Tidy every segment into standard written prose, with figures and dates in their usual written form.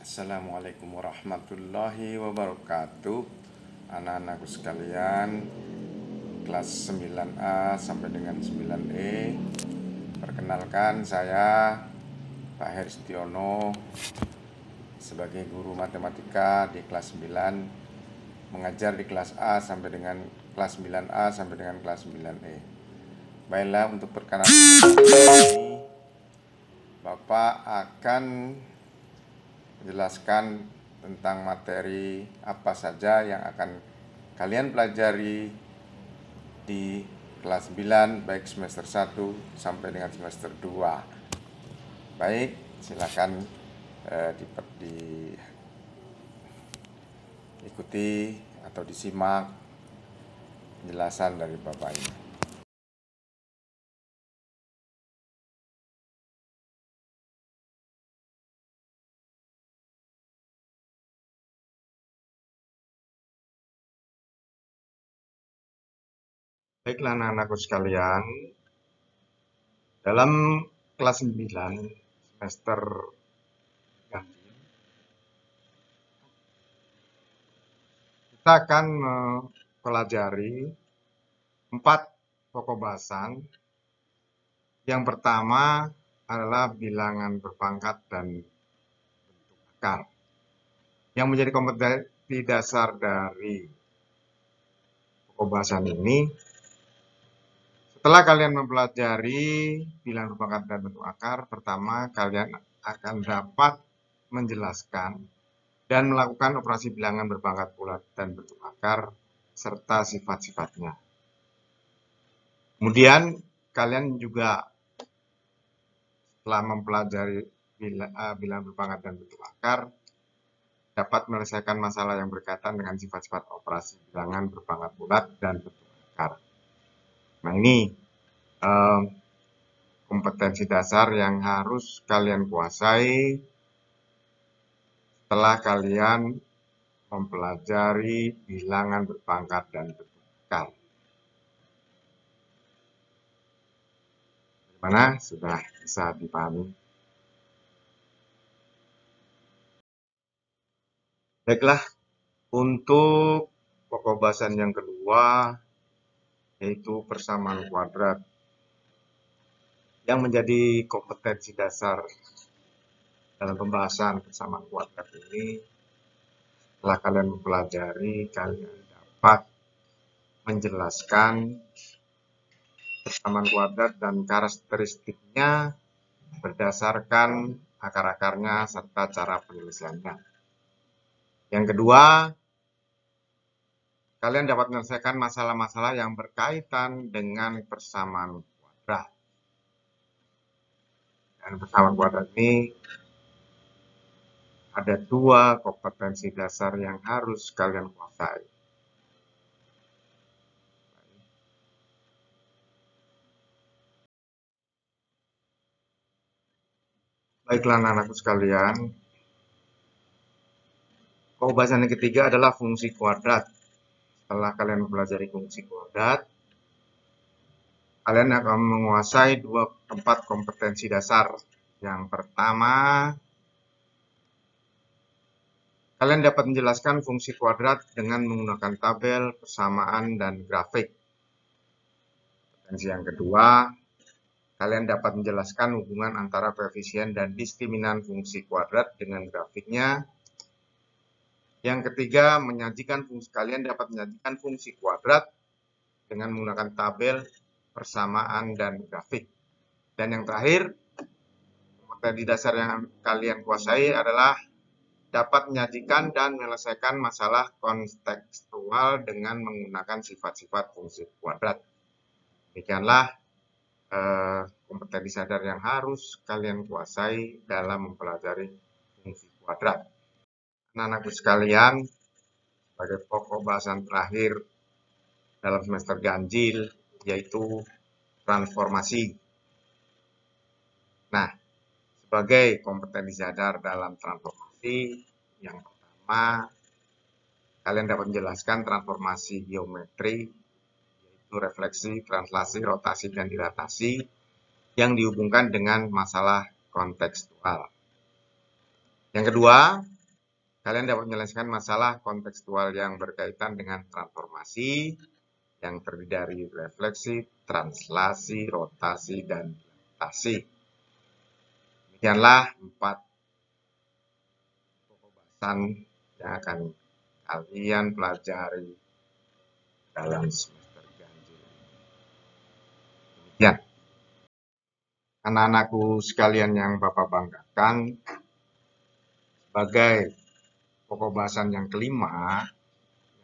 Assalamualaikum warahmatullahi wabarakatuh. Anak-anakku sekalian, kelas 9A sampai dengan 9E. Perkenalkan, saya Pak Heristiono sebagai guru matematika di kelas 9, mengajar di kelas A sampai dengan kelas 9A sampai dengan kelas 9E. Baiklah, untuk perkenalan ini Bapak akan menjelaskan tentang materi apa saja yang akan kalian pelajari di kelas 9 baik semester 1 sampai dengan semester 2. Baik, silakan diikuti atau disimak penjelasan dari Bapak ini. Baiklah anak-anakku sekalian, dalam kelas 9 semester ganjil kita akan mempelajari 4 pokok bahasan. Yang pertama adalah bilangan berpangkat dan bentuk akar. Yang menjadi kompetensi dasar dari pokok bahasan ini, setelah kalian mempelajari bilangan berpangkat dan bentuk akar, pertama kalian akan dapat menjelaskan dan melakukan operasi bilangan berpangkat bulat dan bentuk akar serta sifat-sifatnya. Kemudian kalian juga setelah mempelajari bilangan berpangkat dan bentuk akar, dapat menyelesaikan masalah yang berkaitan dengan sifat-sifat operasi bilangan berpangkat bulat dan bentuk akar. Nah, ini kompetensi dasar yang harus kalian kuasai setelah kalian mempelajari bilangan berpangkat dan bentuk akar. Bagaimana? Sudah bisa dipahami? Baiklah, untuk pokok bahasan yang kedua yaitu persamaan kuadrat. Yang menjadi kompetensi dasar dalam pembahasan persamaan kuadrat ini, setelah kalian mempelajari, kalian dapat menjelaskan persamaan kuadrat dan karakteristiknya berdasarkan akar-akarnya serta cara penyelesaiannya. Yang kedua, kalian dapat menyelesaikan masalah-masalah yang berkaitan dengan persamaan kuadrat. Dan persamaan kuadrat ini ada 2 kompetensi dasar yang harus kalian kuasai. Baiklah anak-anakku sekalian, pokok bahasan yang ketiga adalah fungsi kuadrat. Setelah kalian mempelajari fungsi kuadrat, kalian akan menguasai 4 kompetensi dasar. Yang pertama, kalian dapat menjelaskan fungsi kuadrat dengan menggunakan tabel, persamaan, dan grafik. Kompetensi yang kedua, kalian dapat menjelaskan hubungan antara koefisien dan diskriminan fungsi kuadrat dengan grafiknya. Yang ketiga, kalian dapat menyajikan fungsi kuadrat dengan menggunakan tabel, persamaan, dan grafik. Dan yang terakhir, kompetensi dasar yang kalian kuasai adalah dapat menyajikan dan menyelesaikan masalah kontekstual dengan menggunakan sifat-sifat fungsi kuadrat. Demikianlah kompetensi dasar yang harus kalian kuasai dalam mempelajari fungsi kuadrat. Anak-anakku sekalian, sebagai pokok bahasan terakhir dalam semester ganjil, yaitu transformasi. Nah, sebagai kompetensi dasar dalam transformasi, yang pertama, kalian dapat menjelaskan transformasi geometri, yaitu refleksi, translasi, rotasi, dan dilatasi, yang dihubungkan dengan masalah kontekstual. Yang kedua, kalian dapat menyelesaikan masalah kontekstual yang berkaitan dengan transformasi yang terdiri dari refleksi, translasi, rotasi, dan dilatasi. Demikianlah 4 pokok bahasan yang akan kalian pelajari dalam semester ganjil. Demikian. Anak-anakku sekalian yang Bapak banggakan, sebagai pokok bahasan yang kelima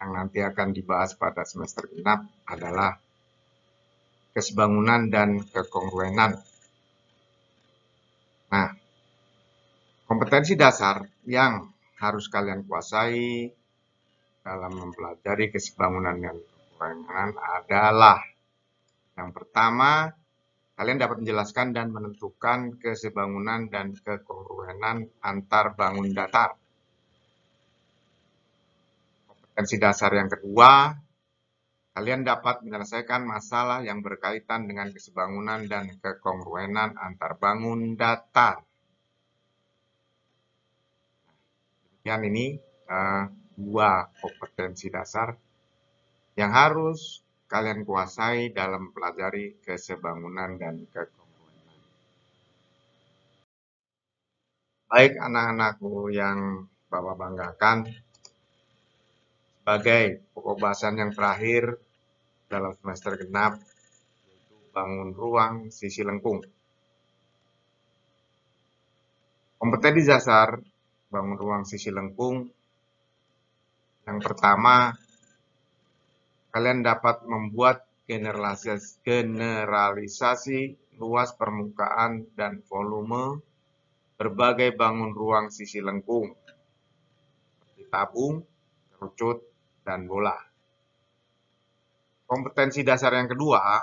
yang nanti akan dibahas pada semester genap adalah kesebangunan dan kekongruenan. Nah, kompetensi dasar yang harus kalian kuasai dalam mempelajari kesebangunan dan kekongruenan adalah yang pertama, kalian dapat menjelaskan dan menentukan kesebangunan dan kekongruenan antar bangun datar. Kompetensi dasar yang kedua, kalian dapat menyelesaikan masalah yang berkaitan dengan kesebangunan dan kekongruenan antar bangun datar. Demikian ini 2 kompetensi dasar yang harus kalian kuasai dalam mempelajari kesebangunan dan kekongruenan. Baik anak-anakku yang Bapak banggakan, sebagai pokok bahasan yang terakhir dalam semester genap, yaitu bangun ruang sisi lengkung. Kompetensi dasar bangun ruang sisi lengkung, yang pertama, kalian dapat membuat generalisasi luas permukaan dan volume berbagai bangun ruang sisi lengkung, seperti tabung, kerucut, dan bola. Kompetensi dasar yang kedua,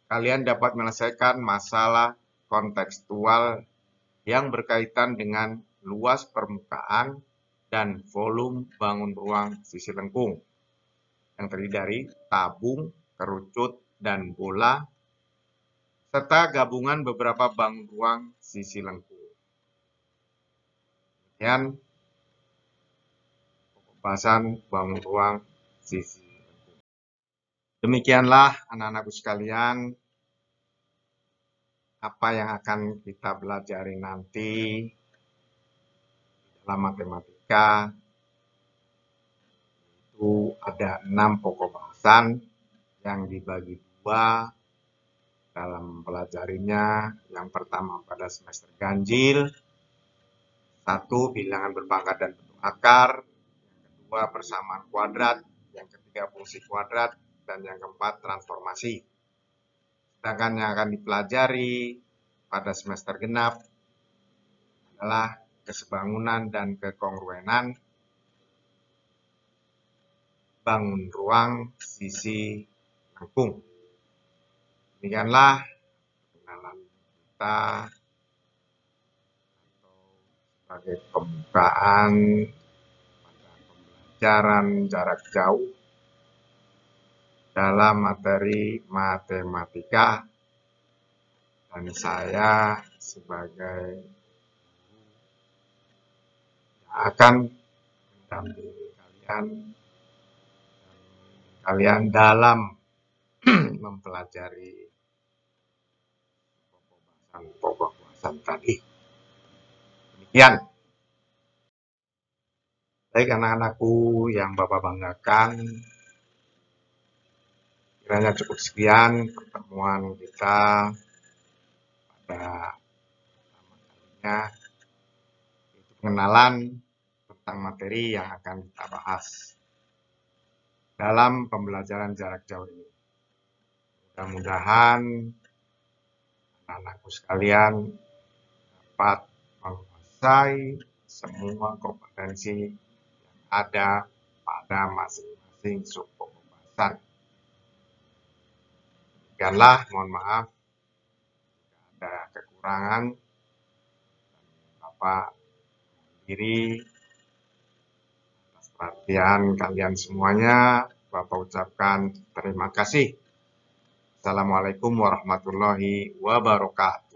kalian dapat menyelesaikan masalah kontekstual yang berkaitan dengan luas permukaan dan volume bangun ruang sisi lengkung, yang terdiri dari tabung, kerucut, dan bola, serta gabungan beberapa bangun ruang sisi lengkung. Kemudian, pembahasan bangun ruang sisi lengkung. Demikianlah anak-anakku sekalian, apa yang akan kita pelajari nanti dalam matematika. Itu ada 6 pokok bahasan yang dibagi 2 dalam mempelajarinya. Yang pertama pada semester ganjil, 1 bilangan berpangkat dan bentuk akar, yang kedua persamaan kuadrat, yang ketiga fungsi kuadrat, dan yang keempat transformasi. Sedangkan yang akan dipelajari pada semester genap adalah kesebangunan dan kekongruenan bangun ruang sisi lengkung. Demikianlah perkenalan kita sebagai pembukaan pada pembelajaran jarak jauh dalam materi matematika, dan saya sebagai yang akan mendampingi kalian dalam mempelajari pokok bahasan tadi. Demikian. Baik anak-anakku yang Bapak banggakan, kiranya cukup sekian pertemuan kita pada pertama kalinya, yaitu pengenalan tentang materi yang akan kita bahas dalam pembelajaran jarak jauh ini. Mudah-mudahan anak-anakku sekalian dapat menguasai semua kompetensi yang ada pada masing-masing subpokok bahasan. Demikianlah, mohon maaf jika ada kekurangan. Bapak diri atas perhatian kalian semuanya, Bapak ucapkan terima kasih. Assalamualaikum warahmatullahi wabarakatuh.